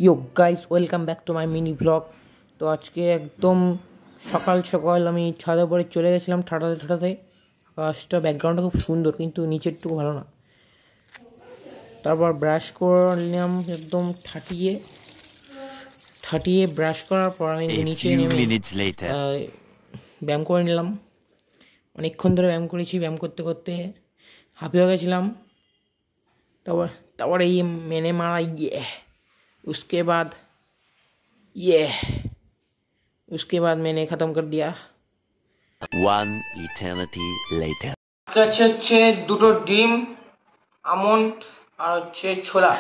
Yo guys, welcome back to my mini blog. তো আজকে একদম সকাল সকাল আমি ছাদের উপরে চলে গেছিলাম ঠাটাতে ঠাটাতে। আকাশটা ব্যাকগ্রাউন্ডটা খুব সুন্দর, কিন্তু নিচেরটুকু ভালো না। তারপর ব্রাশ করলাম একদম ঠাটিয়ে ব্রাশ করার পর আমি নিচে নেমে ব্যায়াম করে নিলাম। অনেকক্ষণ ধরে ব্যায়াম করেছি, ব্যায়াম করতে করতে হাঁপিয়ে গেছিলাম। তারপর এই মেনে মারা उसके बाद मैंने खत्म कर दिया। One eternity later. হচ্ছে দুটো ডিম, আমন্ড আর হচ্ছে ছোলা।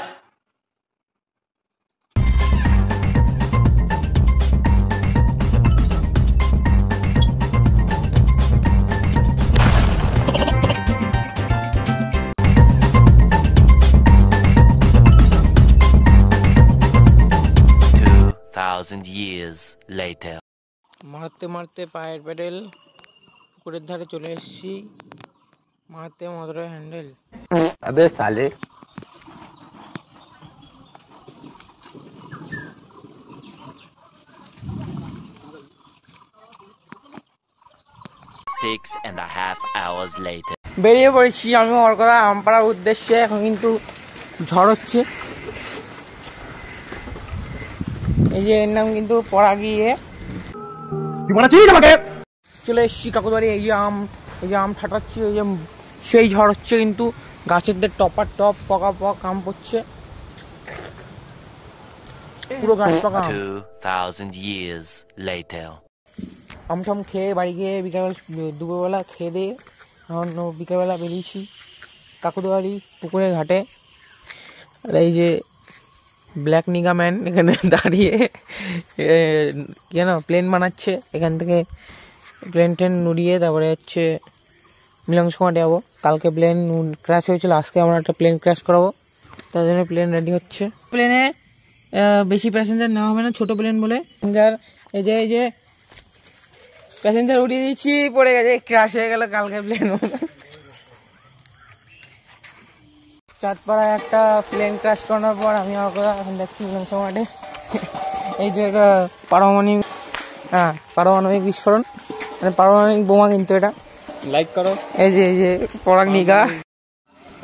2,000 years later. মারতে মারতে পায়ের প্যাডেল পুকুরের ধারে চলে এসেছি। মারতে মদরের হ্যান্ডেল। अबे साले 6.5 hours later. বেরিয়ে পড়েছি আমি ওর কথা আম পাড়ার উদ্দেশ্যে। এখন কিন্তু ঝড় হচ্ছে। এই যে এর নাম কিন্তু পড়া গিয়ে চলে এসেছি কাকুবাড়ি। এই যে আম ঠাটাচ্ছি, ওই যে সেই ঝড় হচ্ছে, কিন্তু গাছের টপার টপ পকা আম পড়ছে, পুরো গাছ পাকা। 2,000 years later. আম টাম খেয়ে বাড়ি গিয়ে দুপুরবেলা খেয়ে দিয়ে এখন বিকেলবেলা বেরিয়েছি কাকুবাড়ি পুকুরের ঘাটে। আর এই যে ব্ল্যাক নিগা ম্যান এখানে দাঁড়িয়ে কেন প্লেন বানাচ্ছে। এখান থেকে প্লেন ট্রেন উড়িয়ে তারপরে হচ্ছে মিলংসমা যাবো। কালকে প্লেন ক্র্যাশ হয়েছিল, আজকে আমরা একটা প্লেন ক্র্যাশ করাবো, তার জন্য প্লেন রেডি হচ্ছে। প্লেনে বেশি প্যাসেঞ্জার নেওয়া হবে না, ছোট প্লেন বলে। এই যে প্যাসেঞ্জার উড়িয়ে দিচ্ছি, পড়ে গেছে, ক্র্যাশ হয়ে গেল কালকে প্লেন। চাঁদপাড়ায় একটা প্লেন ক্র্যাশ করানোর পর আমি এখন দেখছি মিলংসমাটে এই যে পারমাণবিক বিস্ফোরণ, মানে পারমাণবিক বোমা, কিন্তু এটা লাইক করো। এই যে পরাগ নিগা,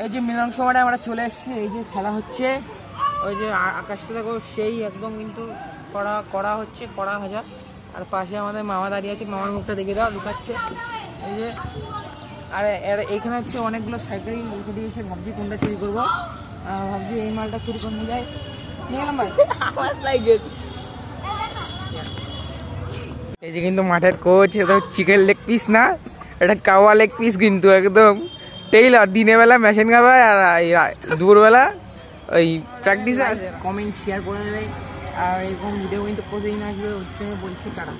এই যে মিলংসমাটে আমরা চলে এসেছি। এই যে খেলা হচ্ছে, ওই যে আকাশটা দেখো, সেই একদম কিন্তু কড়া হচ্ছে, কড়া ভাজা। আর পাশে আমাদের মামা দাঁড়িয়ে আছে, মামার মুখটা দেখে দাও, লুকাচ্ছে। এই যে আর এইখানে হচ্ছে অনেকগুলো সাইকেল রেখে দিয়েছে। ভাবছি কোনটা চুরি করবো, ভাবছি এই মালটা চুরি করে নিয়ে যাই। নিয়ে গেলাম ভাই। এই যে কিন্তু মাঠের কোচ, এটা চিকেন লেগ পিস না, এটা কাওয়া লেগ পিস, কিন্তু একদম টেইলার। দিনের বেলা মেশিন খাবে আর দুপুরবেলা ওই প্র্যাকটিসে। কমেন্ট শেয়ার করে দেবে, আর এরকম ভিডিও কিন্তু প্রতিদিন আসবে, হচ্ছে বলছি টাটা।